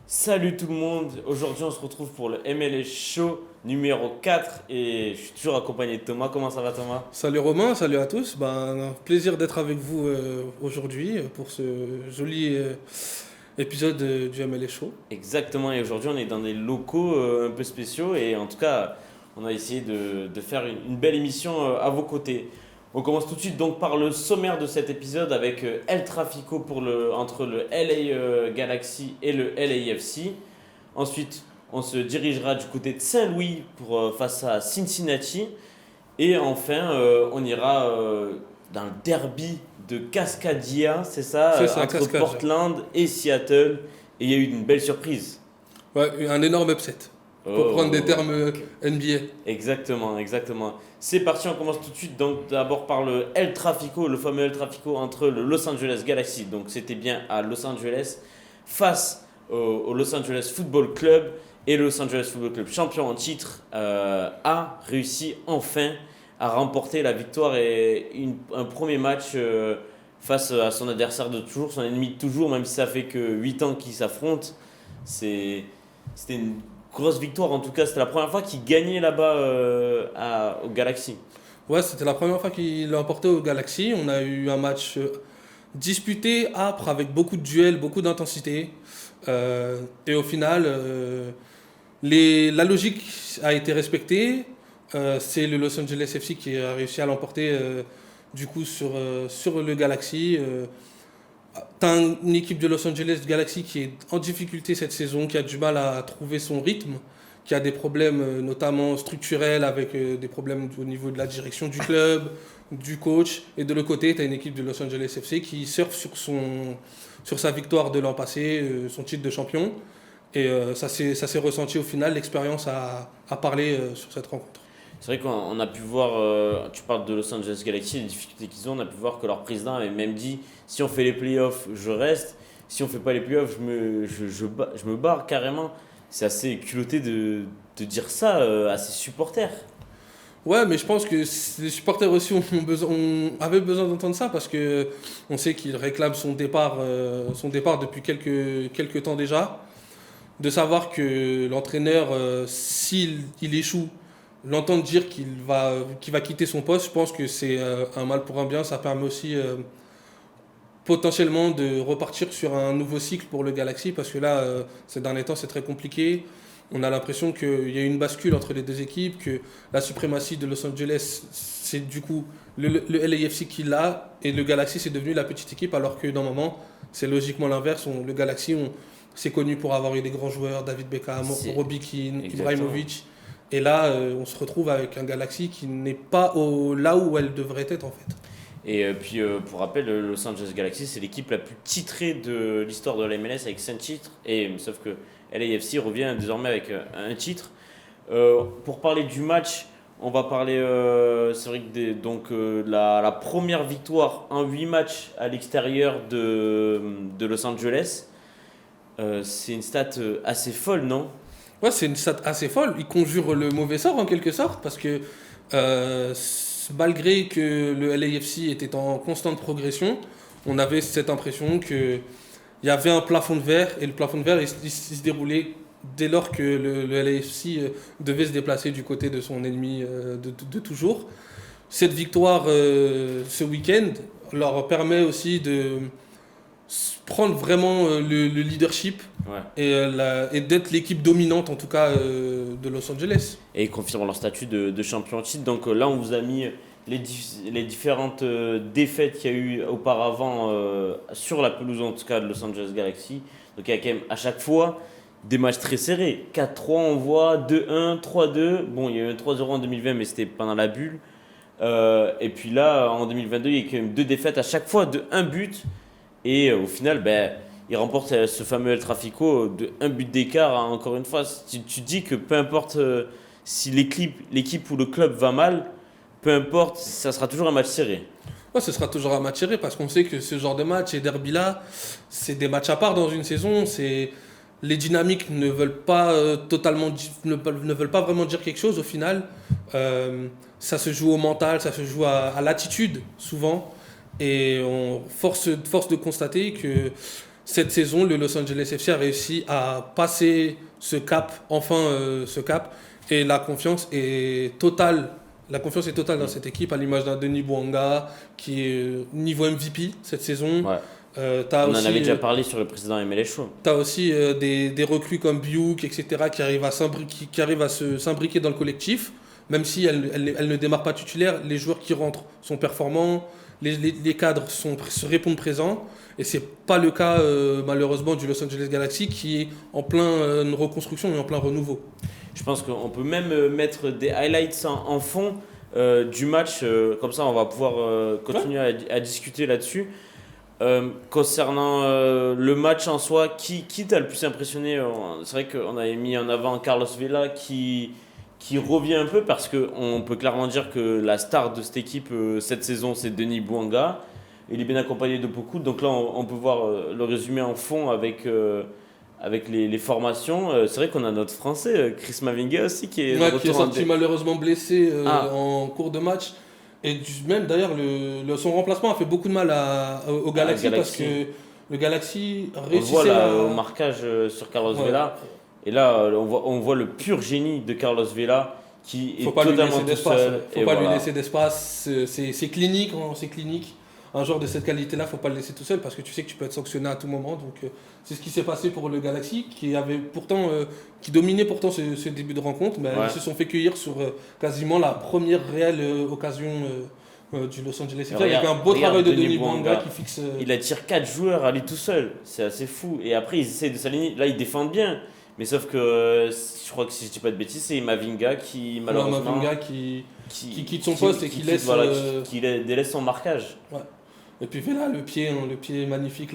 Salut tout le monde, aujourd'hui on se retrouve pour le MLA Show numéro 4 et je suis toujours accompagné de Thomas. Comment ça va Thomas? Salut Romain, salut à tous. Plaisir d'être avec vous aujourd'hui pour ce joli épisode du MLA Show. Exactement, et aujourd'hui on est dans des locaux un peu spéciaux et en tout cas on a essayé de faire une belle émission à vos côtés. On commence tout de suite donc par le sommaire de cet épisode avec El Trafico entre le LA Galaxy et le LAFC. Ensuite on se dirigera du côté de Saint-Louis face à Cincinnati. Et enfin, on ira dans le derby de Cascadia, c'est ça, C'est ça, entre cascade. Portland et Seattle. Et il y a eu une belle surprise. Ouais, un énorme upset. Pour prendre des Oh, termes NBA. exactement, exactement. C'est parti, on commence tout de suite. Donc d'abord par le El Trafico, le fameux El Trafico entre le Los Angeles Galaxy. Donc c'était bien à Los Angeles face au Los Angeles Football Club. Et le Los Angeles Football Club, champion en titre, a réussi enfin à remporter la victoire et un premier match face à son adversaire de toujours, son ennemi de toujours, même si ça fait que 8 ans qu'ils s'affrontent. C'était une grosse victoire, en tout cas, c'était la première fois qu'il gagnait là-bas au Galaxy. Ouais, c'était la première fois qu'il l'a emporté au Galaxy. On a eu un match disputé, âpre, avec beaucoup de duels, beaucoup d'intensité. Et au final, la logique a été respectée. C'est le Los Angeles FC qui a réussi à l'emporter du coup sur le Galaxy. T'as une équipe de Los Angeles Galaxy qui est en difficulté cette saison, qui a du mal à trouver son rythme, qui a des problèmes notamment structurels avec des problèmes au niveau de la direction du club, du coach. Et de l'autre côté, tu as une équipe de Los Angeles FC qui surfe sur sa victoire de l'an passé, son titre de champion. Et ça s'est ressenti au final, l'expérience a parlé sur cette rencontre. C'est vrai qu'on a pu voir, tu parles de Los Angeles Galaxy, les difficultés qu'ils ont, on a pu voir que leur président avait même dit si on fait les playoffs, je reste, si on fait pas les playoffs, je me barre carrément. C'est assez culotté de dire ça à ses supporters. Ouais, mais je pense que les supporters aussi avaient besoin d'entendre ça parce que on sait qu'il réclame son départ depuis quelques temps déjà. De savoir que l'entraîneur, s'il il échoue, l'entendre dire qu'il va quitter son poste, je pense que c'est un mal pour un bien. Ça permet aussi potentiellement de repartir sur un nouveau cycle pour le Galaxy parce que là, ces derniers temps, c'est très compliqué. On a l'impression qu'il y a eu une bascule entre les deux équipes, que la suprématie de Los Angeles, c'est du coup le LAFC qui l'a, et le Galaxy, c'est devenu la petite équipe, alors que dans moment, c'est logiquement l'inverse. Le Galaxy, c'est connu pour avoir eu des grands joueurs, David Beckham, C'est Robbie Keane, exactement. Ibrahimovic. Et là, on se retrouve avec un Galaxy qui n'est pas là où elle devrait être en fait. Et puis pour rappel, le Los Angeles Galaxy, c'est l'équipe la plus titrée de l'histoire de la MLS avec 5 titres. Et sauf que LAFC revient désormais avec un titre. Pour parler du match, on va parler, c'est vrai que donc, la première victoire en 8 matchs à l'extérieur de Los Angeles. C'est une stat assez folle, non? Ouais, c'est une stat assez folle. Il conjure le mauvais sort en quelque sorte parce que malgré que le LAFC était en constante progression, on avait cette impression qu'il y avait un plafond de verre et le plafond de verre il se déroulait dès lors que le LAFC devait se déplacer du côté de son ennemi de toujours. Cette victoire ce week-end leur permet aussi de prendre vraiment le leadership Ouais. et d'être l'équipe dominante en tout cas de Los Angeles. Et ils confirment leur statut de champion en titre. Donc là, on vous a mis les différentes défaites qu'il y a eu auparavant sur la pelouse, en tout cas, de Los Angeles Galaxy. Donc il y a quand même à chaque fois des matchs très serrés. 4-3, on voit 2-1, 3-2. Bon, il y a eu un 3-0 en 2020, mais c'était pendant la bulle. Et puis là, en 2022, il y a quand même deux défaites à chaque fois de un but. Et au final, ben, il remporte ce fameux El Trafico de un but d'écart. Hein. Encore une fois, tu dis que peu importe si l'équipe ou le club va mal, peu importe, ça sera toujours un match serré. Ouais, ce sera toujours un match serré parce qu'on sait que ce genre de match et derby là, c'est des matchs à part dans une saison. Les dynamiques ne veulent pas ne veulent pas vraiment dire quelque chose au final. Ça se joue au mental, ça se joue à l'attitude souvent. Et force de constater que cette saison, le Los Angeles FC a réussi à passer ce cap, ce cap, et la confiance est totale. La confiance est totale dans cette équipe, à l'image d'un Denis Bouanga, qui est niveau MVP cette saison. Ouais. T'as On aussi, en avait déjà parlé sur le précédent MLS Show. Tu as aussi des recrues comme Biouk, etc., qui arrivent à s'imbriquer dans le collectif. Même si elles ne démarrent pas titulaires, les joueurs qui rentrent sont performants, les cadres se répondent présents. Et ce n'est pas le cas, malheureusement, du Los Angeles Galaxy, qui est en plein reconstruction et en plein renouveau. Je pense qu'on peut même mettre des highlights en fond du match. Comme ça, on va pouvoir continuer à discuter là-dessus. Concernant le match en soi, qui t'a le plus impressionné? C'est vrai qu'on avait mis en avant Carlos Vela qui revient un peu parce qu'on peut clairement dire que la star de cette équipe cette saison, c'est Denis Bouanga. Il est bien accompagné de beaucoup. Donc là, on peut voir le résumé en fond avec les formations. C'est vrai qu'on a notre Français, Chris Mavinga aussi, qui est, Qui est sorti malheureusement blessé en cours de match. Et même d'ailleurs, son remplacement a fait beaucoup de mal au Galaxy, parce que le Galaxy réussissait on voit là, au marquage sur Carlos Vela. Et là, on voit le pur génie de Carlos Vela qui est totalement tout seul. Il ne faut pas lui laisser d'espace. C'est clinique, c'est clinique. Un joueur de cette qualité-là, il ne faut pas le laisser tout seul parce que tu sais que tu peux être sanctionné à tout moment. Donc, c'est ce qui s'est passé pour le Galaxy qui dominait pourtant ce début de rencontre. Mais ils se sont fait cueillir sur quasiment la première réelle occasion du Los Angeles FC. Il y avait un beau travail de Denis Bouanga qui fixe. Il attire 4 joueurs à lui tout seul. C'est assez fou. Et après, ils essaient de s'aligner. Là, ils défendent bien. Mais sauf que je crois que si je dis pas de bêtises, c'est Mavinga qui malheureusement qui quitte son poste et qui délaisse son marquage. Ouais. Et puis Vela, le pied magnifique,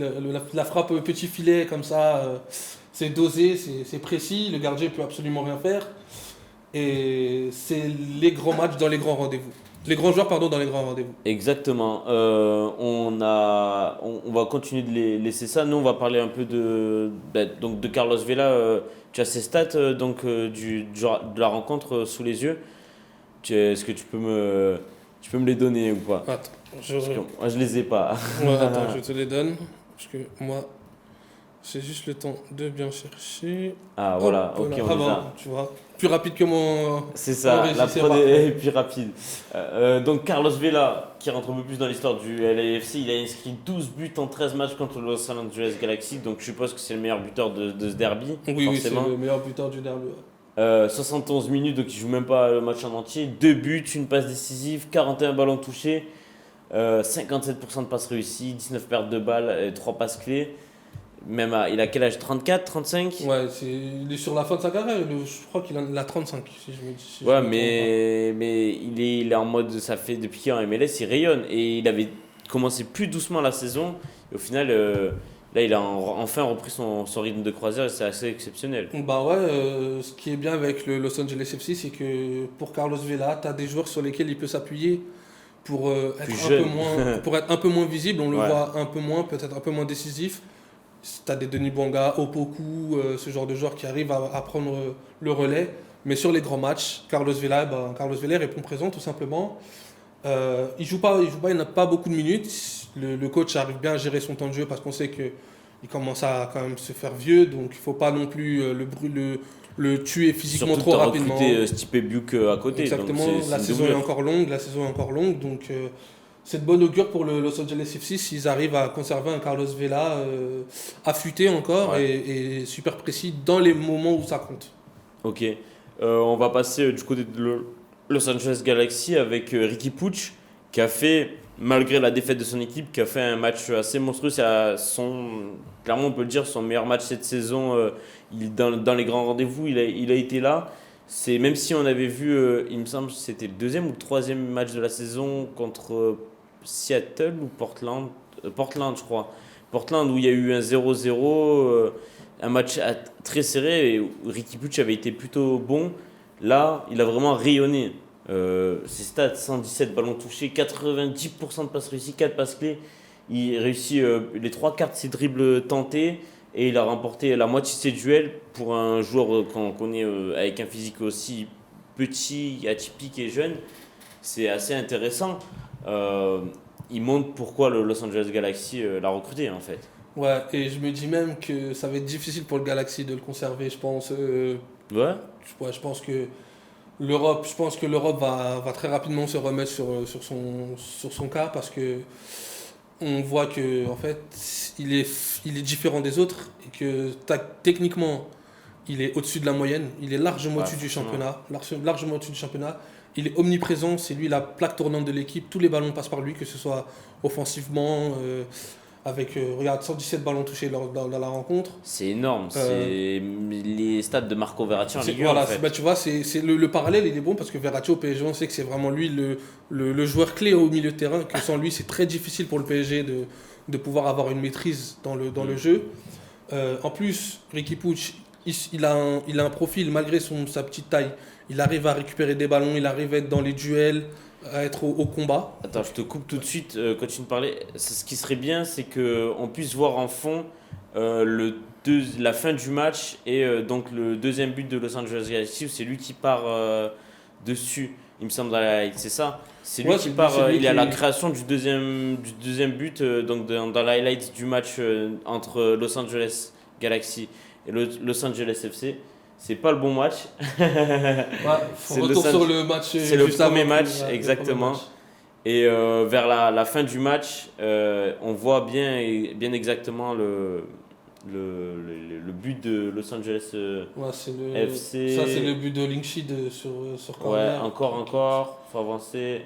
la frappe petit filet comme ça, c'est dosé, c'est précis, le gardien ne peut absolument rien faire. Et c'est les grands matchs dans les grands rendez-vous. Les grands joueurs, pardon, dans les grands rendez-vous. Exactement. On va continuer de laisser ça. Nous, on va parler un peu de Carlos Vela. Tu as ses stats de la rencontre sous les yeux. Est-ce que tu peux me les donner ou pas? Attends, moi, je les ai pas. Ouais, attends, je te les donne. Parce que moi, c'est juste le temps de bien chercher. Ah, voilà, ok, on les a. Tu vois, plus rapide que mon. C'est ça, la prod est plus rapide. Donc, Carlos Vela, qui rentre un peu plus dans l'histoire du LAFC, il a inscrit 12 buts en 13 matchs contre le Los Angeles Galaxy. Donc, je suppose que c'est le meilleur buteur de ce derby. Oui, c'est le meilleur buteur du derby. 71 minutes, donc il ne joue même pas le match en entier. 2 buts, une passe décisive, 41 ballons touchés, 57% de passes réussies, 19 pertes de balles, et 3 passes clés. Il a quel âge? 34, 35? Ouais, il est sur la fin de sa carrière. Je crois qu'il a 35. Mais il est en mode, ça fait depuis qu'il est en MLS, il rayonne. Et il avait commencé plus doucement la saison. Et au final, là, il a enfin repris son rythme de croisière et c'est assez exceptionnel. Bah ouais, ce qui est bien avec le Los Angeles FC, c'est que pour Carlos Vela, tu as des joueurs sur lesquels il peut s'appuyer pour être un peu moins visible. On le voit un peu moins, peut-être un peu moins décisif. Tu as des Denis Bouanga, Opoku, ce genre de joueurs qui arrivent à prendre le relais. Mais sur les grands matchs, Carlos Vela répond présent tout simplement. Il n'a pas beaucoup de minutes. Le coach arrive bien à gérer son temps de jeu parce qu'on sait qu'il commence à quand même se faire vieux, donc il ne faut pas non plus le tuer physiquement trop rapidement. Surtout Stipe Biouk à côté. Exactement, la saison est encore longue, donc c'est de bonne augure pour le Los Angeles FC s'ils arrivent à conserver un Carlos Vela affûté encore et super précis dans les moments où ça compte. Ok, on va passer du côté de Los Angeles Galaxy avec Riqui Puig qui a fait, malgré la défaite de son équipe, qui a fait un match assez monstrueux. C'est clairement on peut le dire, son meilleur match cette saison. Dans les grands rendez-vous, il a été là. Même si on avait vu, il me semble que c'était le deuxième ou le troisième match de la saison contre Seattle ou Portland, je crois. Portland où il y a eu un 0-0, un match très serré et où Riqui Puig avait été plutôt bon. Là, il a vraiment rayonné. Ses stats, 117 ballons touchés, 90% de passes réussies, 4 passes clés. Il réussit les 3/4 de ses dribbles tentés et il a remporté la moitié de ses duels pour un joueur qu'on connaît avec un physique aussi petit, atypique et jeune. C'est assez intéressant. Il montre pourquoi le Los Angeles Galaxy l'a recruté en fait. Ouais, et je me dis même que ça va être difficile pour le Galaxy de le conserver, je pense. Ouais. Je pense que l'Europe va très rapidement se remettre sur son cas parce que on voit que en fait il est différent des autres et que techniquement il est au-dessus de la moyenne, il est largement Ouais, au-dessus du forcément. championnat, largement au-dessus du championnat. Il est omniprésent, c'est lui la plaque tournante de l'équipe, tous les ballons passent par lui, que ce soit offensivement, avec regarde 117 ballons touchés dans la rencontre. C'est énorme. Euh, C'est les stats de Marco Verratti en Ligue 1 Voilà, en fait. bah, tu vois, le parallèle, il est bon parce que Verratti au PSG, on sait que c'est vraiment lui le joueur clé au milieu de terrain, que sans lui, c'est très difficile pour le PSG de pouvoir avoir une maîtrise dans le jeu. En plus, Riqui Puig, il a un profil, malgré sa petite taille, il arrive à récupérer des ballons, il arrive à être dans les duels, à être au combat. Attends, je te coupe tout de suite quand tu me parlais. Ce qui serait bien, c'est qu'on puisse voir en fond la fin du match et donc le deuxième but de Los Angeles Galaxy où c'est lui qui part dessus, il me semble, dans la highlight, c'est ça? C'est lui Ouais, qui part, c'est lui il est à la qui- création du deuxième but donc dans la highlight du match entre Los Angeles Galaxy et Los Angeles FC. C'est pas le bon match. Ouais, C'est retour le sur le match. c'est le juste premier avant, match, ouais, le premier exactement. match. Et vers la fin du match, on voit bien exactement le but de Los Angeles Ouais, FC. ça, c'est le but de Linkshi sur Ouais, corner. encore, faut avancer.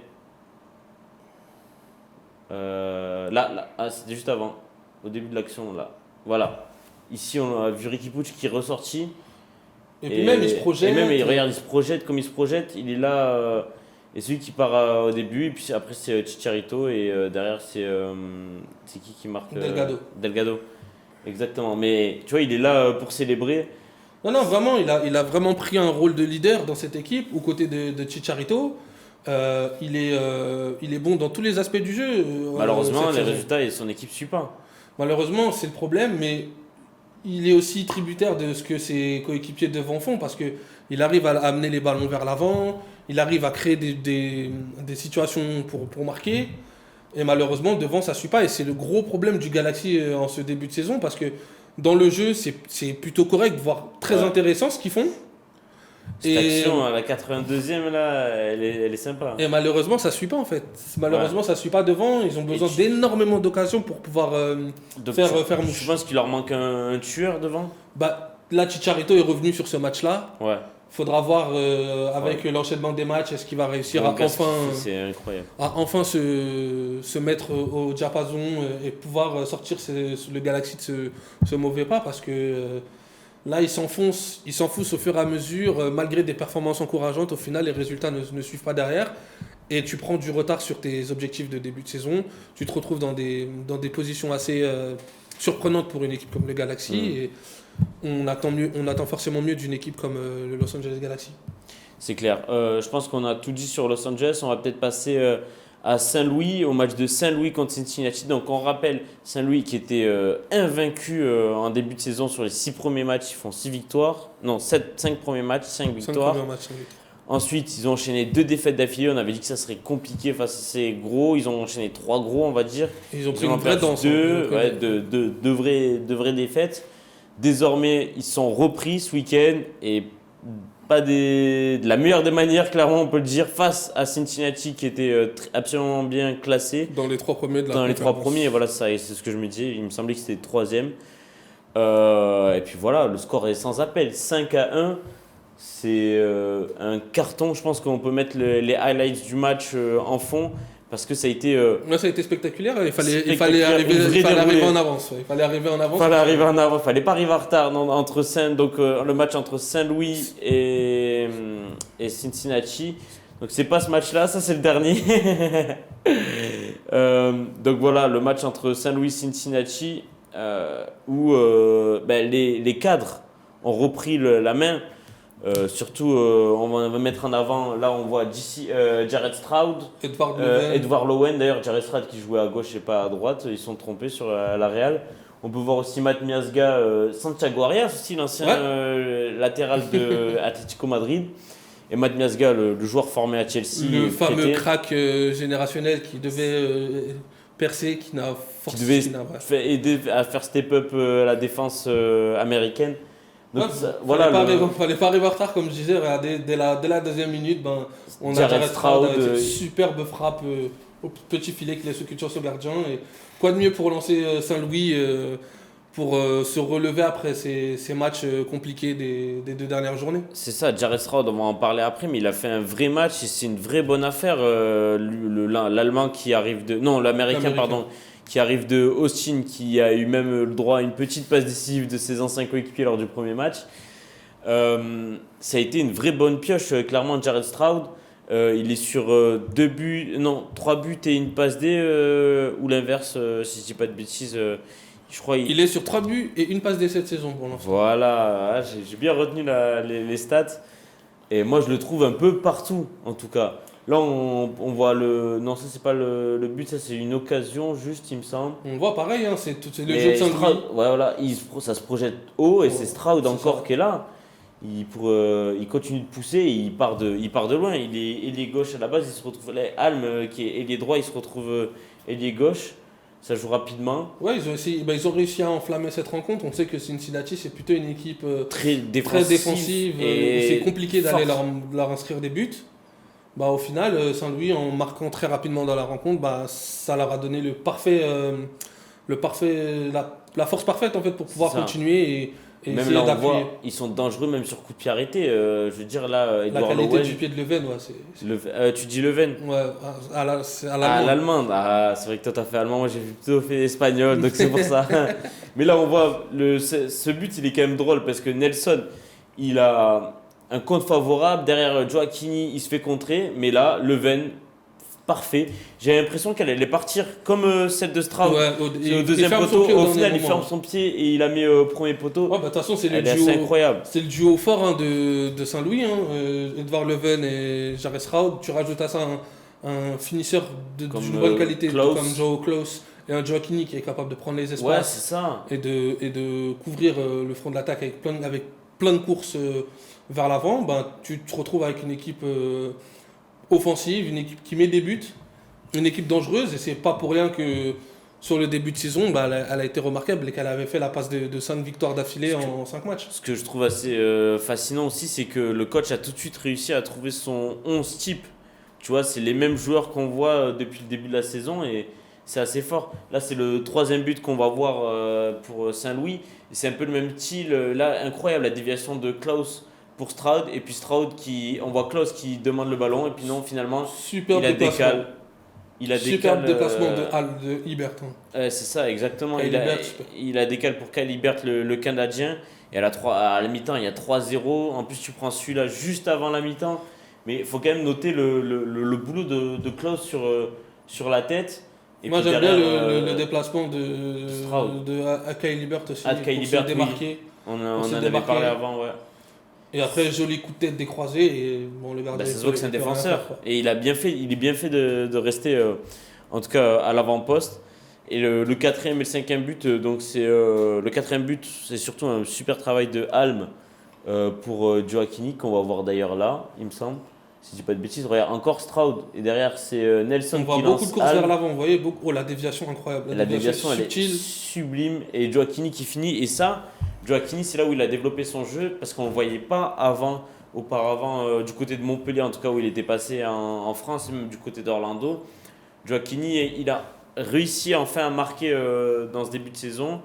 C'était juste avant, au début de l'action, là. Voilà. Ici, on a vu Riqui Puig qui est ressorti. Et puis même, il se projette. Et même, regarde, il se projette comme il se projette. Il est là. Et celui qui part au début, et puis après, c'est Chicharito. Et derrière, c'est qui marque Delgado. Exactement. Mais tu vois, il est là pour célébrer. Non, non, vraiment, il a vraiment pris un rôle de leader dans cette équipe, aux côtés de Chicharito. Il est bon dans tous les aspects du jeu. Malheureusement, cette les saison. résultats et son équipe ne suivent pas. Malheureusement, c'est le problème, mais il est aussi tributaire de ce que ses coéquipiers devant font, parce que il arrive à amener les ballons vers l'avant, il arrive à créer des situations pour marquer, et malheureusement, devant, ça ne suit pas, et c'est le gros problème du Galaxy en ce début de saison, parce que dans le jeu, c'est plutôt correct, voire très Ouais. intéressant ce qu'ils font. Cette action à la 82e, là, elle est sympa. Et malheureusement, ça ne suit pas en fait. Malheureusement, ça ne suit pas devant. Ils ont besoin tu- d'énormément d'occasions pour pouvoir Donc, faire je mouche. pense qu'il leur manque un tueur devant. Bah, là, Chicharito est revenu sur ce match-là. Ouais. Faudra voir avec l'enchaînement des matchs, est-ce qu'il va réussir Donc, à c'est incroyable. se mettre au diapason et pouvoir sortir le Galaxy de ce mauvais pas, parce que là, il s'enfonce au fur et à mesure, malgré des performances encourageantes. Au final, les résultats ne suivent pas derrière. Et tu prends du retard sur tes objectifs de début de saison. Tu te retrouves dans des positions assez surprenantes pour une équipe comme le Galaxy. Et on attend forcément mieux d'une équipe comme le Los Angeles Galaxy. C'est clair. Je pense qu'on a tout dit sur Los Angeles. On va peut-être passer à Saint-Louis, au match de Saint-Louis contre Cincinnati. Donc on rappelle Saint-Louis qui était invaincu en début de saison sur les 6 premiers matchs. Ils font 6 victoires. Non, 5 premiers matchs, 5 victoires. Ensuite, ils ont enchaîné 2 défaites d'affilée. On avait dit que ça serait compliqué face à ces gros. Ils ont enchaîné 3 gros, on va dire. Ils ont pris une vraie perdu danse. deux vraies défaites. Désormais, ils sont repris ce week-end et pas de la meilleure des manières, clairement, on peut le dire, face à Cincinnati qui était absolument bien classé. Dans les 3 premiers de la Dans les 3 conférence. premiers, voilà, c'est ce que je me disais. Il me semblait que c'était le 3e. Et puis voilà, le score est sans appel. 5-1. C'est un carton. Je pense qu'on peut mettre les highlights du match en fond parce que ça a été. Ouais, ça a été spectaculaire. Il fallait Spectaculaire, arriver une vraie arriver en déroulée. avance. Ouais. Il fallait arriver en avance. Fallait arriver en avant, fallait pas arriver en retard donc le match entre Saint-Louis et Cincinnati. Donc c'est pas ce match-là, ça c'est le dernier. Donc voilà, le match entre Saint-Louis et Cincinnati où les cadres ont repris la main. Surtout, on va mettre en avant, là on voit Jared Stroud, Edouard Lowen, d'ailleurs Jared Stroud qui jouait à gauche et pas à droite, ils sont trompés sur la Real. On peut voir aussi Matt Miazga, Santiago Arias aussi, l'ancien latéral de Atlético Madrid. Et Matt Miazga, le joueur formé à Chelsea. Le fameux crack générationnel qui devait percé, qui n'a qui devait qui n'a- ouais. aider à faire step up la défense américaine. Donc Ouais, voilà, fallait pas arriver en retard, comme je disais. Regardez, dès la deuxième minute, ben, on a Jared Jared Stroud Stroud, avec cette superbe frappe au petit filet qui laisse le culture sur le gardien. Et quoi de mieux pour lancer Saint-Louis pour se relever après ces matchs compliqués des 2 dernières journées. c'est ça, Jared Stroud, on va en parler après, mais il a fait un vrai match et c'est une vraie bonne affaire. L'Allemand qui arrive de. Non, l'Américain, pardon, qui arrive de Austin, qui a eu même le droit à une petite passe décisive de ses anciens coéquipiers lors du premier match. Ça a été une vraie bonne pioche, clairement, Jared Stroud. Il est sur 3 buts et une passe D, ou l'inverse, si je dis pas de bêtises. Je crois Il est sur 3 buts et une passe d'essai cette saison pour l'instant. Voilà, j'ai bien retenu les stats. Et moi, je le trouve un peu partout, en tout cas. Là, on voit le. Non, ça, c'est pas le but, ça, c'est une occasion, juste, il me semble. On voit pareil, hein, c'est le Mais jeu de Saint-Louis. Stroud, ouais, voilà, ça se projette haut et c'est Stroud c'est encore ça. qui est là. Il continue de pousser et il part de loin. Il est ailier gauche à la base, il se retrouve. Là, Alm, qui est ailier droit, il se retrouve ailier gauche. Ça joue rapidement. Ouais, ils ont réussi à enflammer cette rencontre. On sait que Cincinnati, c'est plutôt une équipe Très très défensive. et C'est compliqué d'aller forte. leur inscrire des buts. Bah, au final, Saint-Louis, en marquant très rapidement dans la rencontre, bah, ça leur a donné la force parfaite en fait, pour pouvoir C'est ça. continuer et Même essayer là, on d'appuyer. voit, ils sont dangereux même sur coup de pied arrêté. Je veux dire, là, La Edouard qualité Lowen. du pied de Leven, ouais, Tu dis Leven. ouais, c'est à Ah, l'allemand. l'allemande. Ah, c'est vrai que toi, t'as fait allemand. Moi, j'ai plutôt fait espagnol, donc c'est pour ça. Mais là, on voit, ce but, il est quand même drôle parce que Nelson, il a un compte favorable. Derrière Joaquini, il se fait contrer. Mais là, Leven, parfait. J'ai l'impression qu'elle allait partir comme celle de Strauss. Ouais, C'est au il deuxième ferme son poteau. pied au Au dernier final, il moment. ferme son pied et il a mis au premier poteau. Ouais, bah, de toute façon, Elle est assez incroyable. c'est le duo fort hein, de Saint-Louis. Hein, Edouard Leven et Jared Stroud. Tu rajoutes à ça un finisseur Comme, d'une bonne qualité, Klaus. comme Joao Klaus et un Joaquini qui est capable de prendre les Ouais, espaces c'est ça. et de couvrir le front de l'attaque avec plein de courses vers l'avant. Ben, tu te retrouves avec une équipe offensive, une équipe qui met des buts, une équipe dangereuse. Et c'est pas pour rien que sur le début de saison, bah, elle a été remarquable et qu'elle avait fait la passe de 5 victoires d'affilée en 5 matchs. Ce que je trouve assez fascinant aussi, c'est que le coach a tout de suite réussi à trouver son 11 type. Tu vois, c'est les mêmes joueurs qu'on voit depuis le début de la saison et c'est assez fort. Là, c'est le 3e but qu'on va voir pour Saint-Louis. Et c'est un peu le même style. Là, incroyable, la déviation de Klaus pour Stroud. Et puis Stroud, on voit Klaus qui demande le ballon. Et puis non, finalement, Superbe il a déplacement. décalé. Superbe déplacement de Hibbert. Hein. C'est ça, exactement. Kyle Il a, Hibbert, super. il a décalé pour Kyle Hibbert, le Canadien. Et à la mi-temps, il y a 3-0. En plus, tu prends celui-là juste avant la mi-temps. Mais il faut quand même noter le boulot de Klaus sur la tête. Et Moi puis j'aime bien derrière, le déplacement Stroud. à Kyle Hibbert aussi, Ah, de Kyle pour Hibbert, se démarquer. On se en avait démarquer. parlé avant, ouais. Et après, joli coup de tête décroisé. Et bon, le gardien. Ça se voit que c'est un il peut rien défenseur. faire, quoi. Et il est bien fait de rester, en tout cas, à l'avant-poste. Et le 4e et le 5e but, donc le 4e but, c'est surtout un super travail de Alm pour Joaquini, qu'on va voir d'ailleurs là, il me semble. Si je dis pas de bêtises, regarde, encore Stroud. Et derrière, c'est Nelson On voit qui beaucoup lance de courses Alm. vers l'avant. Vous voyez, la déviation incroyable. La déviation, elle est subtile. sublime. Et Joaquini qui finit. Et ça, Joaquini, c'est là où il a développé son jeu parce qu'on ne le voyait pas auparavant, du côté de Montpellier, en tout cas où il était passé en France, même du côté d'Orlando. Joaquini, il a réussi enfin à marquer dans ce début de saison.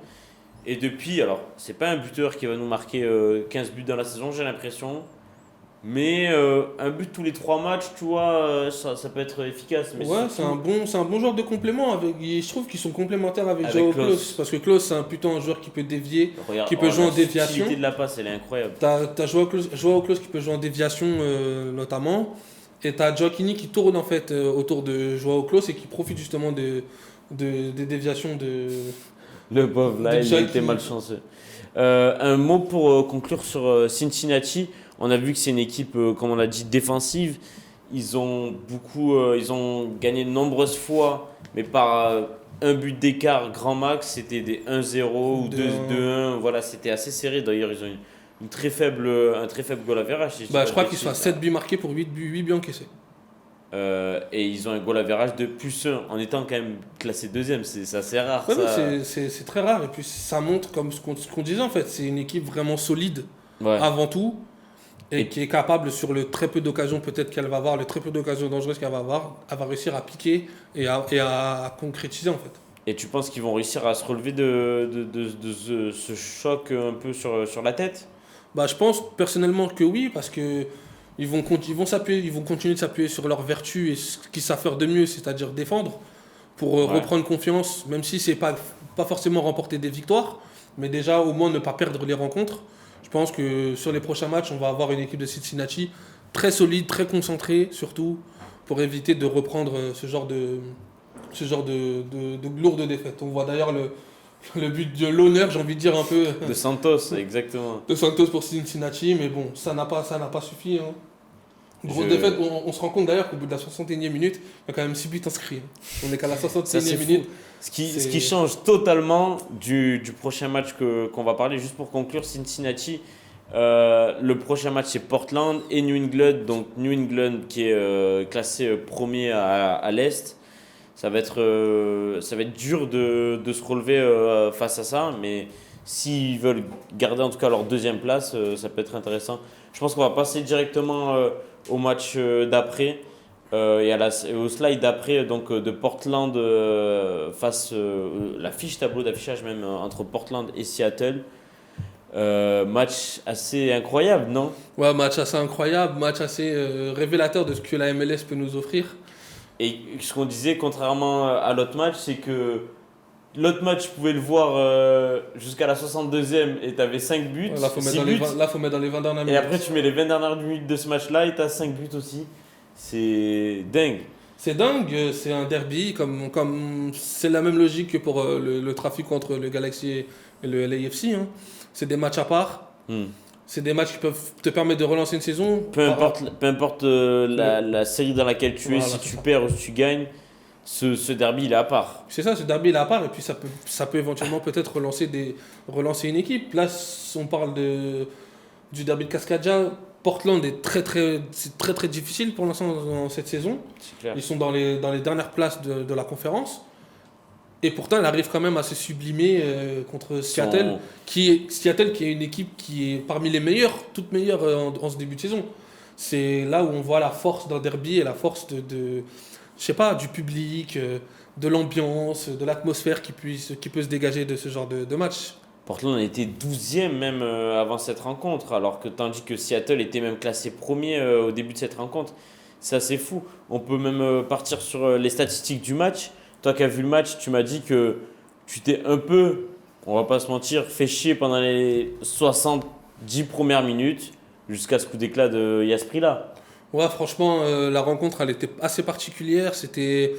Et depuis, alors, c'est pas un buteur qui va nous marquer 15 buts dans la saison, j'ai l'impression. Mais un but tous les 3 matchs, tu vois, ça peut être efficace. Mais Ouais, surtout- c'est un bon joueur de complément. Je trouve qu'ils sont complémentaires avec Avec Joao Klaus. Klaus. Parce que Klaus, c'est plutôt un joueur qui peut dévier. Regarde, qui peut jouer en la déviation. subtilité de la passe, elle est incroyable. T'as Joao Klaus qui peut jouer en déviation notamment. Et t'as Joaquini qui tourne en fait autour de Joao Klaus et qui profite justement des déviations de. Le pauvre, là, Des il a Joaquini. été malchanceux. Un mot pour conclure sur Cincinnati. On a vu que c'est une équipe, comme on l'a dit, défensive. Ils ont gagné de nombreuses fois, mais par un but d'écart grand max. C'était des 1-0 ou 2-1. Voilà, c'était assez serré. D'ailleurs, ils ont un très faible goal average. Si Bah, dis je pas crois de qu'ils sont à bêtises. 7 buts marqués pour 8 buts encaissés. Et ils ont un goal average de +1 en étant quand même classé deuxième. C'est assez rare. Ouais, Ça. mais c'est très rare. Et puis ça montre, comme ce qu'on disait en fait, c'est une équipe vraiment solide Ouais. avant tout. Et Et, qui est capable, sur le très peu d'occasions peut-être qu'elle va avoir, le très peu d'occasions dangereuses qu'elle va avoir, elle va réussir à piquer et à concrétiser en fait. et tu penses qu'ils vont réussir à se relever de ce choc un peu sur la tête? Bah, je pense personnellement que oui, parce que ils vont continuer de s'appuyer sur leurs vertus et ce qu'ils savent faire de mieux, c'est-à-dire défendre, pour Ouais. reprendre confiance, même si c'est pas forcément remporter des victoires, mais déjà au moins ne pas perdre les rencontres. Je pense que sur les prochains matchs, on va avoir une équipe de Cincinnati très solide, très concentrée, surtout pour éviter de reprendre ce genre de lourde défaite. On voit d'ailleurs le but de l'honneur, j'ai envie de dire un peu, De Santos, exactement. de Santos pour Cincinnati, mais bon, ça n'a pas suffi, hein. Grosse Je- défaite, on se rend compte d'ailleurs qu'au bout de la 61e minute, il y a quand même 6 buts inscrits, hein. On est qu'à la Ça, 61e c'est minute. fou. Ce qui C'est- change totalement du prochain match qu'on va parler, juste pour conclure, Cincinnati. Le prochain match, c'est Portland et New England. Donc, New England qui est classé premier à l'Est. Ça va être dur de se relever face à ça. Mais s'ils veulent garder en tout cas leur deuxième place, ça peut être intéressant. Je pense qu'on va passer directement au match d'après. Et au slide d'après donc de Portland face la fiche tableau d'affichage même entre Portland et Seattle. Match assez incroyable, non? Ouais, match assez incroyable, match assez révélateur de ce que la MLS peut nous offrir. Et ce qu'on disait, contrairement à l'autre match, c'est que l'autre match, tu pouvais le voir jusqu'à la 62e et tu avais 5 buts, Ouais, là, faut mettre 6 dans les buts. 20, là, faut mettre dans les 20 dernières Et minutes. après, tu mets les 20 dernières minutes de ce match-là et tu as 5 buts aussi. C'est dingue. C'est dingue, c'est un derby, comme c'est la même logique que pour le trafic entre le Galaxy et le LAFC, hein. C'est des matchs à part, Hmm. c'est des matchs qui peuvent te permettre de relancer une saison. Peu importe la série dans laquelle tu es, Voilà, si c'est tu ça. perds ou si tu gagnes, ce derby, il est à part. C'est ça, ce derby il est à part et puis ça peut éventuellement peut-être relancer une équipe. Là, on parle du derby de Cascadia. Portland c'est très très difficile pour l'instant dans cette saison. C'est clair. Ils sont dans les dernières places de la conférence. Et pourtant, elle arrive quand même à se sublimer contre Seattle, Seattle qui est une équipe qui est parmi les meilleures, toutes meilleures en ce début de saison. C'est là où on voit la force d'un derby et la force je sais pas, du public, de l'ambiance, de l'atmosphère qui peut se dégager de ce genre de match. Portland a été 12e même avant cette rencontre, alors que tandis que Seattle était même classé premier au début de cette rencontre. C'est assez fou. On peut même partir sur les statistiques du match. Toi qui as vu le match, tu m'as dit que tu t'es un peu, on va pas se mentir, fait chier pendant les 70 premières minutes jusqu'à ce coup d'éclat de Yasprilla. Ouais, franchement, la rencontre, elle était assez particulière. C'était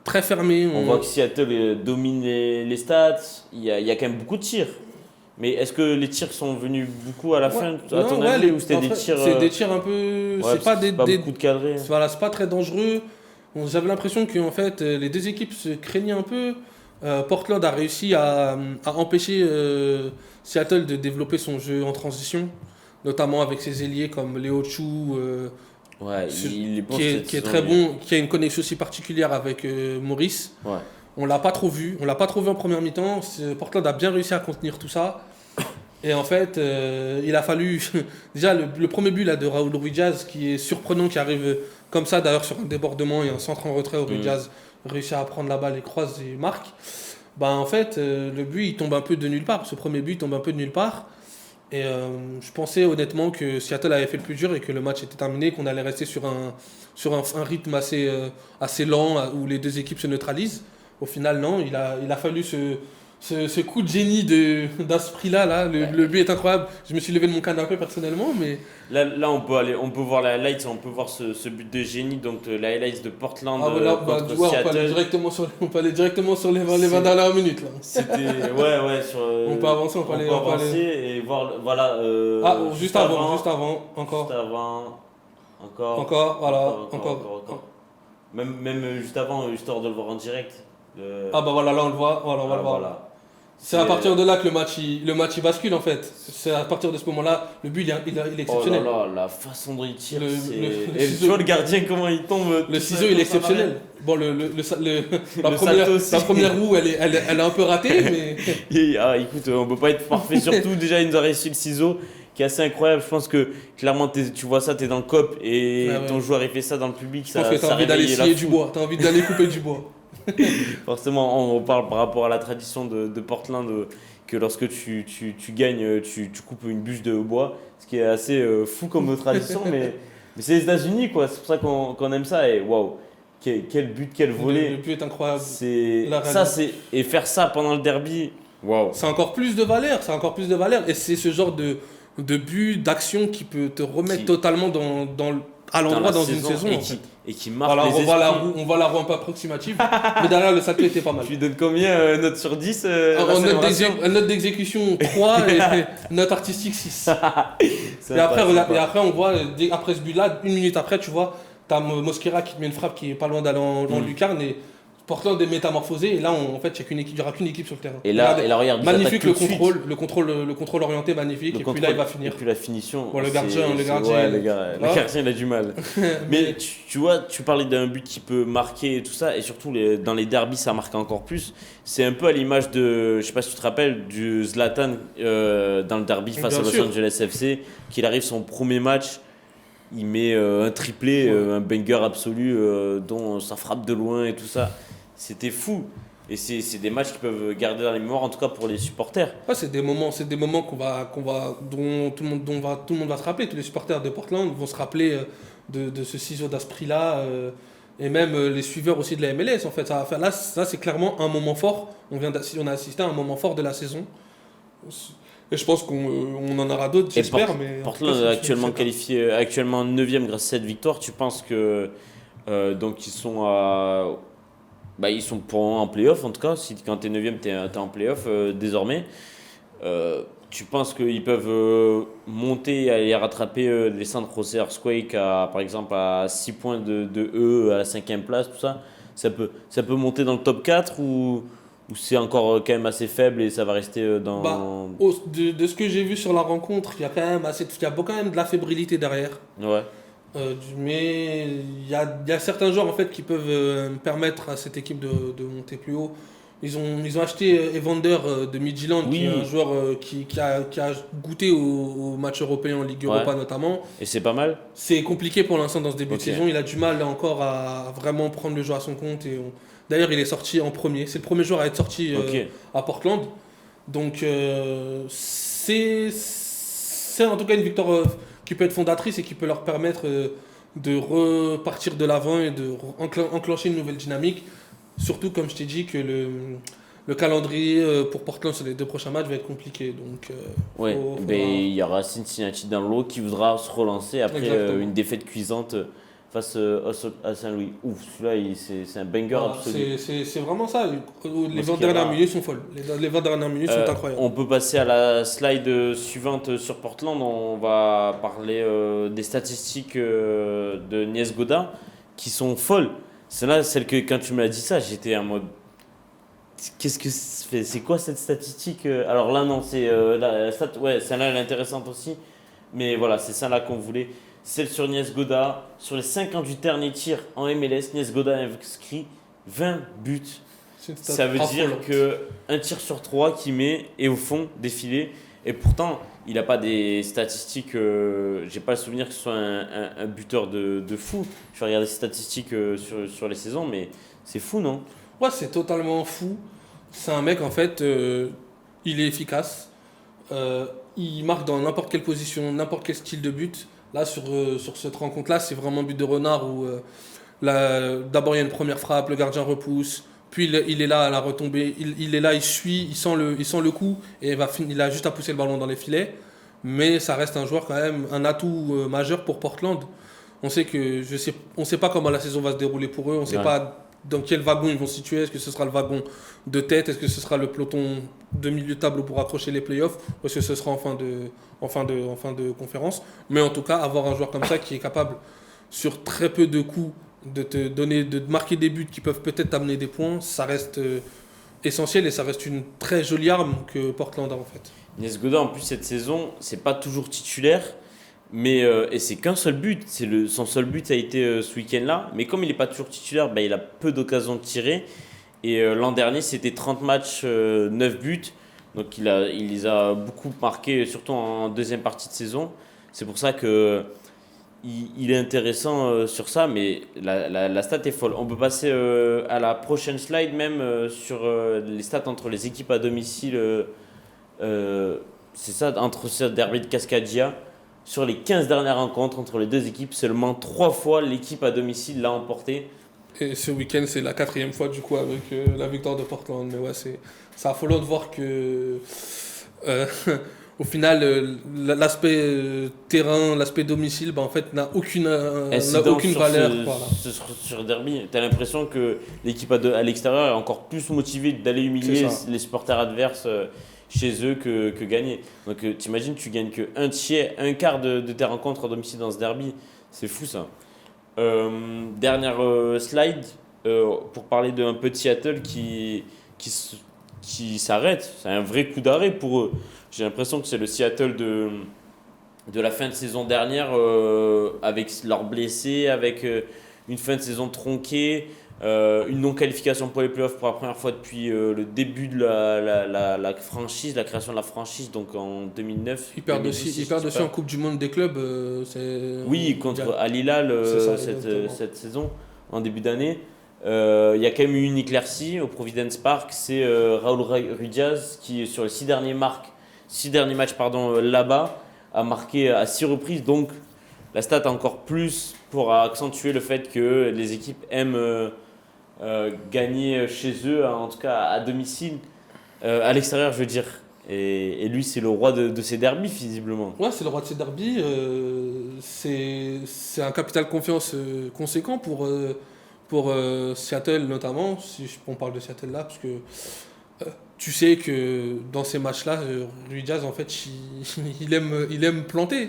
très fermé. On voit que Seattle domine les stats. Il y a quand même beaucoup de tirs. Mais est-ce que les tirs sont venus beaucoup à la fin, à ton ouais, avis, ou c'était en des fait, tirs. c'est des tirs un peu. Ouais, C'est parce pas que des, c'est pas des- beaucoup de cadrés. Voilà, c'est pas très dangereux. J'avais l'impression que en fait, les deux équipes se craignaient un peu. Portland a réussi à empêcher Seattle de développer son jeu en transition, notamment avec ses ailiers comme Léo Chu, Ouais, il est bon qui est, cette qui est saison, très lui. bon, qui a une connexion aussi particulière avec Maurice. Ouais. On l'a pas trop vu, en première mi-temps. Portland a bien réussi à contenir tout ça. Et en fait, il a fallu. Déjà, le premier but là, de Raúl Ruiz, qui est surprenant, qui arrive comme ça, d'ailleurs, sur un débordement et un centre en retrait, où Ruiz réussit à prendre la balle et croise et marque. Bah, en fait, le but, il tombe un peu de nulle part. Ce premier but, il tombe un peu de nulle part. Et je pensais honnêtement que Seattle avait fait le plus dur et que le match était terminé, qu'on allait rester sur un rythme assez lent où les deux équipes se neutralisent. Au final, non, il a fallu ce coup de génie d'Asprilla, le but est incroyable. Je me suis levé de mon canapé personnellement, mais Là, on peut voir les highlights, on peut voir ce but de génie, donc les highlights de Portland voilà, contre on peut aller Seattle. directement sur les 20 C'est- dernières minutes. Là. C'était ouais sur. On peut avancer, on peut aller. avancer et voir voilà. Juste avant, encore. Juste avant, encore. Encore, voilà, encore. Même juste avant, histoire de le voir en direct. Ah bah voilà, là on le voit, voilà, on va Ah, le voir. voilà. C'est à partir de là que le match il bascule en fait. C'est à partir de ce moment-là, le but il est exceptionnel. Oh là là, la façon dont il tire, Le et tu vois le gardien comment il tombe. Le ciseau il est exceptionnel. Bon, la première roue elle est un peu ratée, mais. Écoute, on peut pas être parfait. Surtout, déjà, il nous a réussi le ciseau qui est assez incroyable. Je pense que clairement, tu vois ça, tu es dans le COP et ton joueur il fait ça dans le public. Je pense que tu as envie d'aller scier du bois, tu as envie d'aller couper du bois. Forcément, on parle par rapport à la tradition de Portland que lorsque tu gagnes, tu coupes une bûche de bois, ce qui est assez fou comme tradition, mais c'est les États-Unis, quoi. C'est pour ça qu'on aime ça. Et waouh, quel but, quel volley! Le but est incroyable. Et faire ça pendant le derby, waouh! C'est encore plus de valeur, Et c'est ce genre de but, d'action qui peut te remettre totalement à l'endroit dans une saison. Et qui marque voilà, les esprits. On voit la roue un peu approximative, mais derrière le sacré était pas mal. Tu lui donnes combien note sur 10 note d'exécution 3 et note artistique 6. Et après, on voit, après ce but-là, 1 minute après, tu vois, t'as Mosquera qui te met une frappe qui est pas loin d'aller en lucarne et Portland est métamorphosé. Et là, en fait, il n'y aura qu'une équipe sur le terrain. Et là, regarde, magnifique le contrôle orienté, magnifique. Et puis là, il va finir. Et puis la finition. Bon, le gardien. Le gardien, il a du mal. Mais tu vois, tu parlais d'un but qui peut marquer et tout ça, et surtout dans les derbys, ça marque encore plus. C'est un peu à l'image de, je sais pas si tu te rappelles, du Zlatan dans le derby face à Los Angeles FC, qu'il arrive son premier match. Il met un triplé, un banger absolu, dont ça frappe de loin et tout ça. C'était fou. Et c'est des matchs qui peuvent garder dans les mémoires, en tout cas pour les supporters. Ouais, c'est des moments dont tout le monde va se rappeler. Tous les supporters de Portland vont se rappeler de ce ciseau d'Asprilla et même les suiveurs aussi de la MLS. En fait, là, c'est clairement un moment fort. On a assisté à un moment fort de la saison. Et je pense qu'on en aura d'autres, j'espère. Portland est actuellement qualifié, actuellement 9e grâce à cette victoire. Tu penses que donc ils sont ils sont en play-off en tout cas. Si quand tu es 9e, tu es en play-off désormais. Tu penses qu'ils peuvent monter et aller rattraper les San Jose Earthquakes par exemple à 6 points de eux à la 5e place, tout ça. Ça peut monter dans le top 4 ou c'est encore quand même assez faible et ça va rester dans... De ce que j'ai vu sur la rencontre, il y a quand même de la fébrilité derrière. Ouais. Mais il y a certains joueurs en fait, qui peuvent permettre à cette équipe de monter plus haut. Ils ont acheté Evander de Midtjylland, qui est un joueur qui a goûté au match européen en Ligue Europa notamment. Et c'est pas mal. C'est compliqué pour l'instant dans ce début de saison. Il a du mal là encore à vraiment prendre le jeu à son compte. D'ailleurs, il est sorti en premier. C'est le premier joueur à être sorti à Portland. Donc, c'est en tout cas une victoire qui peut être fondatrice et qui peut leur permettre de repartir de l'avant et de enclencher une nouvelle dynamique. Surtout, comme je t'ai dit, que le calendrier pour Portland sur les 2 prochains matchs va être compliqué. Donc, il y aura Cincinnati dans l'eau qui voudra se relancer après une défaite cuisante face à Saint-Louis. Ouf, celui-là, c'est un banger absolu. C'est vraiment ça. Les 20 dernières minutes sont folles. Les 20 dernières minutes sont incroyables. On peut passer à la slide suivante sur Portland. On va parler des statistiques de Niezgoda qui sont folles. Celle que quand tu m'as dit ça, j'étais en mode... C'est quoi cette statistique? Alors là, non, c'est... celle-là, elle est intéressante aussi. Mais voilà, c'est celle-là qu'on voulait. Celle sur Niezgoda, sur les 58 derniers tirs en MLS, Niezgoda a inscrit 20 buts. Ça veut dire qu'un tir sur 3 qu'il met est au fond des filets. Et pourtant, il n'a pas des statistiques. J'ai pas le souvenir que ce soit un buteur de fou. Je vais regarder ses statistiques sur les saisons, mais c'est fou, non? Ouais, c'est totalement fou. C'est un mec, en fait, il est efficace. Il marque dans n'importe quelle position, n'importe quel style de but. Là, sur cette rencontre-là, c'est vraiment un but de renard où d'abord il y a une première frappe, le gardien repousse, puis il est là à la retombée, il est là, il suit, il sent le coup et il a juste à pousser le ballon dans les filets. Mais ça reste un joueur quand même, un atout majeur pour Portland. On sait pas comment la saison va se dérouler pour eux, on ne sait pas dans quel wagon ils vont se situer. Est-ce que ce sera le wagon de tête? Est-ce que ce sera le peloton de milieu de tableau pour accrocher les playoffs? Ou est-ce que ce sera en fin de conférence? Mais en tout cas, avoir un joueur comme ça qui est capable, sur très peu de coups, de marquer des buts qui peuvent peut-être t'amener des points, ça reste essentiel et ça reste une très jolie arme que Portland a en fait. Nesgoda, en plus, cette saison, c'est pas toujours titulaire, mais et c'est qu'un seul but. Son seul but a été ce week-end-là. Mais comme il n'est pas toujours titulaire, bah, il a peu d'occasions de tirer. Et l'an dernier, c'était 30 matchs, 9 buts. Donc il les a beaucoup marqués, surtout en deuxième partie de saison. C'est pour ça que il est intéressant sur ça, mais la stat est folle. On peut passer à la prochaine slide même sur les stats entre les équipes à domicile. C'est ça, entre ce derby de Cascadia. Sur les 15 dernières rencontres entre les deux équipes, seulement 3 fois l'équipe à domicile l'a emporté. Et ce week-end, c'est la 4e fois du coup avec la victoire de Portland. Mais ouais, c'est affolant de voir que euh, au final, l'aspect terrain, l'aspect domicile, bah, en fait, n'a aucune Sur valeur. Voilà. sur derby, tu as l'impression que l'équipe à l'extérieur est encore plus motivée d'aller humilier les supporters adverses chez eux que gagner. Donc t'imagines, tu gagnes que un quart de tes rencontres à domicile dans ce derby. C'est fou ça. Dernière slide pour parler d'un peu de Seattle qui s'arrête. C'est un vrai coup d'arrêt pour eux. J'ai l'impression que c'est le Seattle de la fin de saison dernière avec leurs blessés, avec une fin de saison tronquée, une non-qualification pour les playoffs pour la première fois depuis le début de la franchise, la création de la franchise, donc en 2009. Ils perdent aussi en Coupe du Monde des clubs. Oui, contre Al Hilal cette saison, en début d'année. Il y a quand même eu une éclaircie au Providence Park, c'est Raúl Ruiz qui, sur les 6 derniers matchs là-bas, a marqué à 6 reprises. Donc la stat encore plus pour accentuer le fait que les équipes aiment gagner chez eux, en tout cas à domicile, à l'extérieur je veux dire. Et lui c'est le roi de ces derbies visiblement. Ouais, c'est le roi de ces derbies. C'est un capital confiance conséquent pour Seattle notamment, si on parle de Seattle là, parce que tu sais que dans ces matchs-là, Ruiz en fait, il aime planter.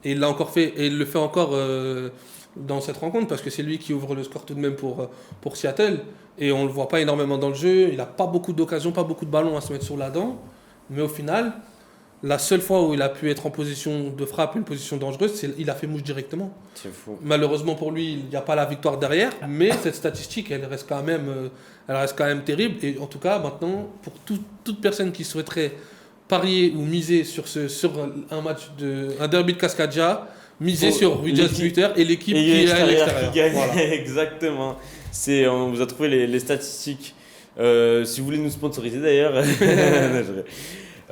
Et il l'a encore fait, et il le fait encore dans cette rencontre, parce que c'est lui qui ouvre le score tout de même pour Seattle. Et on ne le voit pas énormément dans le jeu, il n'a pas beaucoup d'occasions, pas beaucoup de ballons à se mettre sur la dent. Mais au final, la seule fois où il a pu être en position de frappe, une position dangereuse, il a fait mouche directement. C'est fou. Malheureusement pour lui, il n'y a pas la victoire derrière, mais cette statistique, elle reste quand même terrible. Et en tout cas, maintenant, pour toute personne qui souhaiterait parier ou miser sur un derby de Cascadia, miser sur Ruiz buteur et l'équipe qui est à l'extérieur. Qui gagne. Voilà. Exactement. On vous a trouvé les statistiques. Si vous voulez nous sponsoriser d'ailleurs.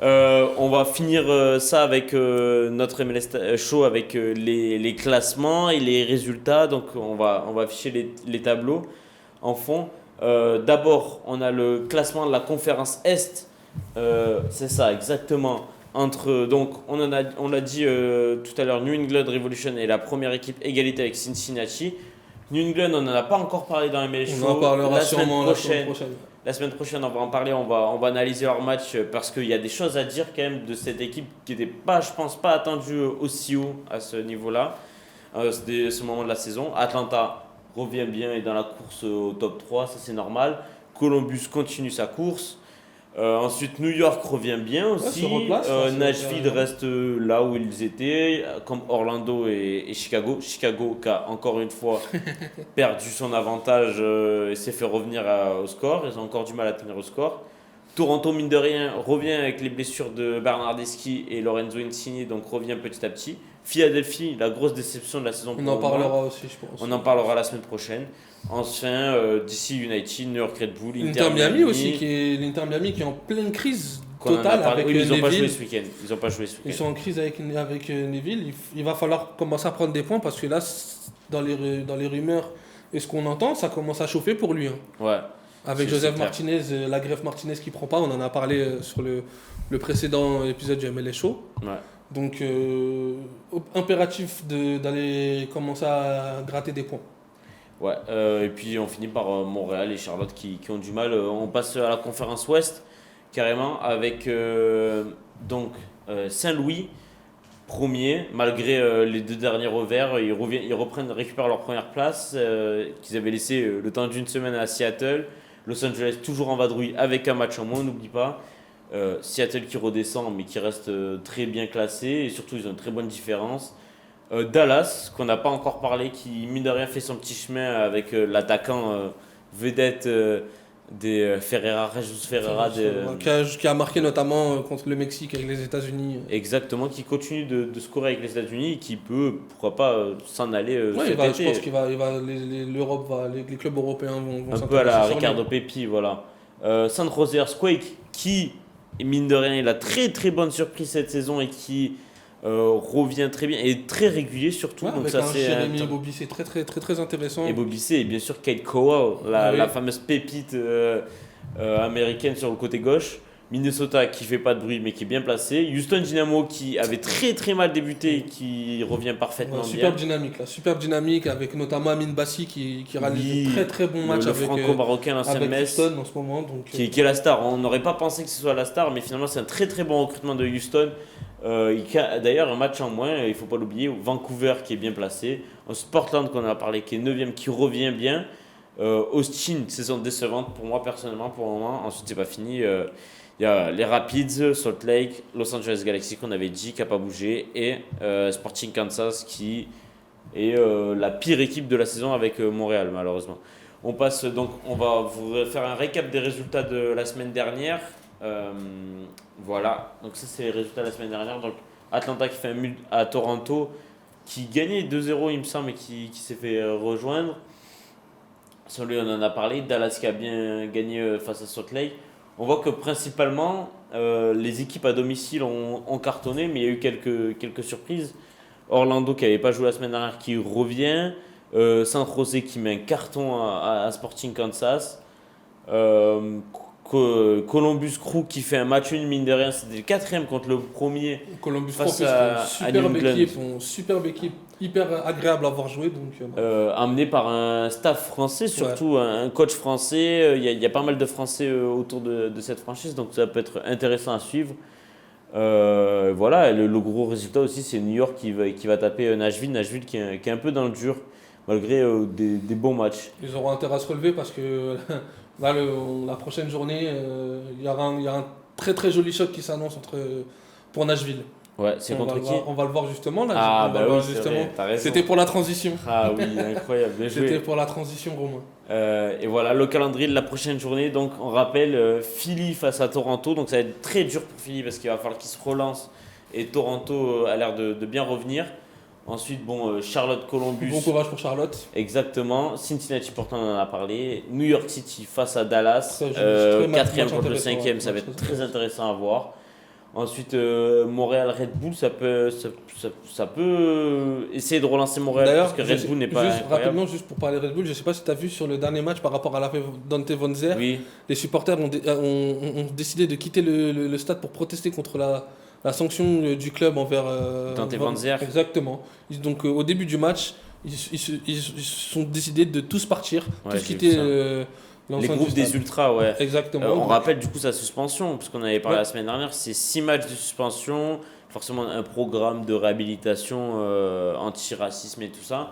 On va finir ça avec notre MLS show avec les classements et les résultats. Donc on va afficher les tableaux en fond. D'abord, on a le classement de la conférence Est. C'est ça, exactement. Donc, on l'a dit tout à l'heure, New England Revolution est la première équipe égalité avec Cincinnati. New England, on n'en a pas encore parlé dans MLS Show. On en parlera sûrement la semaine prochaine. La semaine prochaine, on va en parler, on va analyser leur match parce qu'il y a des choses à dire quand même de cette équipe qui n'était pas, je pense, pas attendue aussi haut à ce niveau-là, ce moment de la saison. Atlanta revient bien et dans la course au top 3, ça c'est normal. Columbus continue sa course. Ensuite, New York revient bien aussi. Nashville reste là où ils étaient, comme Orlando et Chicago. Chicago qui a encore une fois perdu son avantage et s'est fait revenir au score. Ils ont encore du mal à tenir au score. Toronto, mine de rien, revient avec les blessures de Bernardeschi et Lorenzo Insigne, donc revient petit à petit. Philadelphie, la grosse déception de la saison. On en parlera aussi, je pense. On en parlera la semaine prochaine. Enfin, DC United, New York Red Bull, l'Inter Miami aussi, l'Inter Miami qui est en pleine crise totale avec Neville. Ils n'ont pas joué ce week-end. Ils sont en crise avec Neville. Il va falloir commencer à prendre des points parce que là, dans les rumeurs et ce qu'on entend, ça commence à chauffer pour lui. Hein. Ouais. Avec Joseph Martinez, la greffe Martinez qui prend pas, on en a parlé sur le précédent épisode du MLS Show. Ouais. Donc, impératif d'aller commencer à gratter des points. Ouais, et puis on finit par Montréal et Charlotte qui ont du mal. On passe à la conférence Ouest, carrément, avec Saint-Louis, premier, malgré les 2 derniers revers. Ils récupèrent leur première place qu'ils avaient laissé le temps d'une semaine à Seattle. Los Angeles toujours en vadrouille avec un match en moins, on n'oublie pas. Seattle qui redescend mais qui reste très bien classé et surtout ils ont une très bonne différence. Dallas, qu'on n'a pas encore parlé, qui mine de rien fait son petit chemin avec l'attaquant vedette des Ferreira, Jesus Ferreira. Qui a marqué notamment contre le Mexique avec les États-Unis. Exactement, qui continue de scorer avec les États-Unis et qui peut, pourquoi pas, s'en aller cet été. Je pense qu'il l'Europe les clubs européens vont un peu à la Ricardo Pepi, voilà. San Jose Earthquake, qui, mine de rien, il a très très bonne surprise cette saison et qui revient très bien et très régulier surtout. Donc avec ça, c'est Jérémy Bobissé très intéressant. Et Bobissé et bien sûr Kate Cowell, la fameuse pépite américaine sur le côté gauche. Minnesota qui fait pas de bruit mais qui est bien placé. Houston Dynamo qui avait très mal débuté et qui revient parfaitement bien. Superbe dynamique avec notamment Amin Bassi qui réalise très bon match le franco-marocain l'ancien Metz Houston en ce moment. Donc, qui est la star. On n'aurait pas pensé que ce soit la star mais finalement c'est un très bon recrutement de Houston. Il a d'ailleurs un match en moins, il ne faut pas l'oublier. Vancouver qui est bien placé. Portland qu'on a parlé qui est 9ème qui revient bien. Austin, saison décevante pour moi personnellement pour le moment. Ensuite c'est pas fini. Il y a les Rapids, Salt Lake, Los Angeles Galaxy qu'on avait dit qui n'a pas bougé et Sporting Kansas qui est la pire équipe de la saison avec Montréal malheureusement. On passe donc, on va vous faire un récap des résultats de la semaine dernière. Voilà, donc ça c'est les résultats de la semaine dernière. Donc Atlanta qui fait un mul à Toronto qui gagnait 2-0 il me semble et qui s'est fait rejoindre. Sur lui on en a parlé. Dallas qui a bien gagné face à Salt Lake. On voit que principalement, les équipes à domicile ont cartonné, mais il y a eu quelques surprises. Orlando qui n'avait pas joué la semaine dernière qui revient. San Jose qui met un carton à Sporting Kansas. Columbus Crew qui fait un match nul, mine de rien, c'était le 4ème contre le premier. Columbus Crew, c'est une superbe équipe, hyper agréable à voir jouer. Amené par un staff français, surtout un coach français. Il y a pas mal de Français autour de cette franchise, donc ça peut être intéressant à suivre. Voilà, le gros résultat aussi, c'est New York qui va taper Nashville qui est un peu dans le dur, malgré des bons matchs. Ils auront intérêt à se relever parce que là, la prochaine journée, il y a un très joli choc qui s'annonce pour Nashville. Ouais, c'est contre qui ? On va le voir justement là. Oui, justement. C'était pour la transition. Ah oui, incroyable. C'était pour la transition, Romain. Et voilà, le calendrier de la prochaine journée. Donc, on rappelle Philly face à Toronto. Donc, ça va être très dur pour Philly parce qu'il va falloir qu'il se relance. Et Toronto a l'air de bien revenir. Ensuite, Charlotte, Columbus. Bon courage pour Charlotte. Exactement. Cincinnati, pourtant, on en a parlé. New York City face à Dallas. 4ème contre le 5ème, ça va être très intéressant à voir. Ensuite, Montréal, Red Bull, ça peut essayer de relancer Montréal. D'ailleurs, parce que Red Bull n'est pas incroyable. Rapidement, juste pour parler de Red Bull, je ne sais pas si tu as vu sur le dernier match par rapport à l'affaire Dante Von Zer, les supporters ont décidé de quitter le stade pour protester contre la sanction du club envers Dante Van Zer. Exactement. Donc au début du match, ils sont décidés de tous partir, tous quitter les groupes des ultras, ouais. Exactement. On rappelle du coup sa suspension, parce qu'on avait parlé la semaine dernière, c'est 6 matchs de suspension, forcément un programme de réhabilitation anti-racisme et tout ça,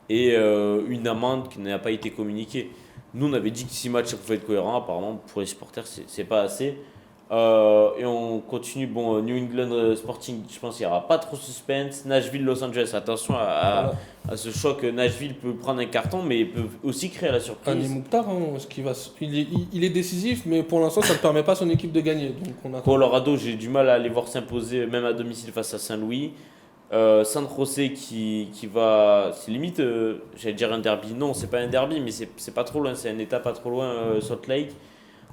et une amende qui n'a pas été communiquée. Nous on avait dit que 6 matchs ça pouvait être cohérent, apparemment pour les supporters c'est pas assez. Et on continue, New England Sporting, je pense qu'il n'y aura pas trop de suspense. Nashville, Los Angeles, attention à ce choc. Nashville peut prendre un carton, mais il peut aussi créer la surprise. Annie Mouktar, il est décisif, mais pour l'instant, ça ne permet pas à son équipe de gagner. Donc Colorado, j'ai du mal à les voir s'imposer, même à domicile face à Saint-Louis. San Jose qui va, c'est limite, j'allais dire un derby. Non, c'est pas un derby, mais c'est pas trop loin, c'est un état pas trop loin, Salt Lake.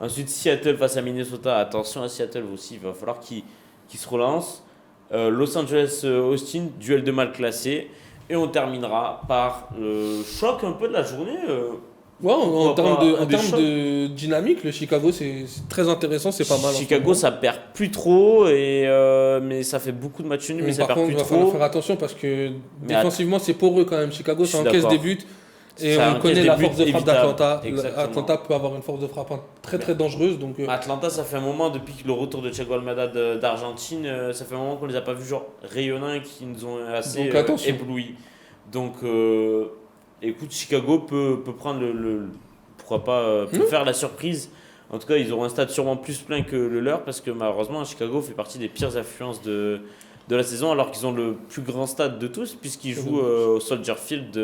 Ensuite, Seattle face à Minnesota. Attention à Seattle aussi, il va falloir qu'il se relance. Los Angeles, Austin, duel de mal classé. Et on terminera par le choc un peu de la journée. En termes de dynamique, le Chicago, c'est très intéressant, c'est pas mal. Chicago, ça perd plus trop, mais ça fait beaucoup de matchs nuls, mais ça perd plus trop. Par contre, il va falloir faire attention parce que défensivement, c'est poreux quand même. Chicago, ça encaisse des buts. Et on connaît la force de frappe d'Atlanta. Atlanta peut avoir une force de frappe très dangereuse. Donc, Atlanta, ça fait un moment, depuis le retour de Thiago Almada d'Argentine, ça fait un moment qu'on les a pas vus rayonnants et qui nous ont assez éblouis. Donc, écoute, Chicago peut prendre pourquoi pas pour faire la surprise. En tout cas, ils auront un stade sûrement plus plein que le leur parce que malheureusement, Chicago fait partie des pires affluences de la saison alors qu'ils ont le plus grand stade de tous puisqu'ils jouent au Soldier Field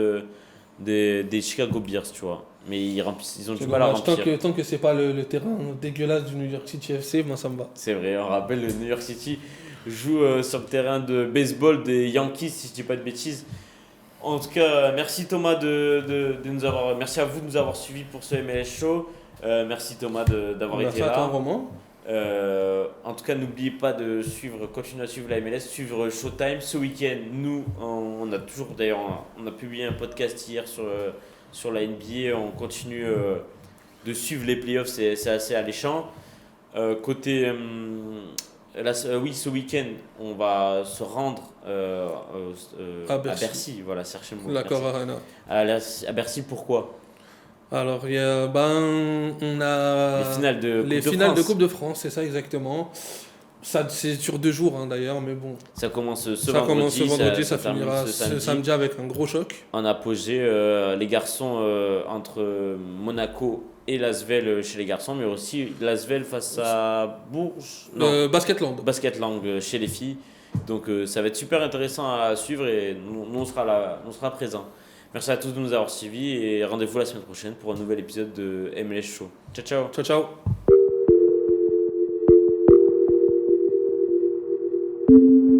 des Chicago Bears, tu vois. Mais ils ont du mal à remplir. Tant que c'est pas le terrain dégueulasse du New York City FC, moi ça me va. C'est vrai, on rappelle, le New York City joue sur le terrain de baseball des Yankees, si je dis pas de bêtises. En tout cas, merci Thomas merci à vous de nous avoir suivis pour ce MLS Show. Merci Thomas d'avoir été là. Merci à toi, Romain. En tout cas, n'oubliez pas de continuer à suivre la MLS, suivre Showtime. Ce week-end, nous, on a publié un podcast hier sur la NBA. On continue de suivre les playoffs, c'est assez alléchant. Ce week-end, on va se rendre à Bercy. Voilà, cherchez le mot. L'accord Arena. À Bercy, pourquoi? Alors, on a les finales de Coupe de France, c'est ça exactement. Ça, c'est sur 2 jours d'ailleurs, mais bon. Ça commence ce vendredi, ça finira ce samedi avec un gros choc. En apogée, les garçons entre Monaco et Lasvel chez les garçons, mais aussi Lasvel face à Bourges. Basketland chez les filles. Donc ça va être super intéressant à suivre et nous on sera présents. Merci à tous de nous avoir suivis et rendez-vous la semaine prochaine pour un nouvel épisode de MLS Show. Ciao, ciao. Ciao, ciao.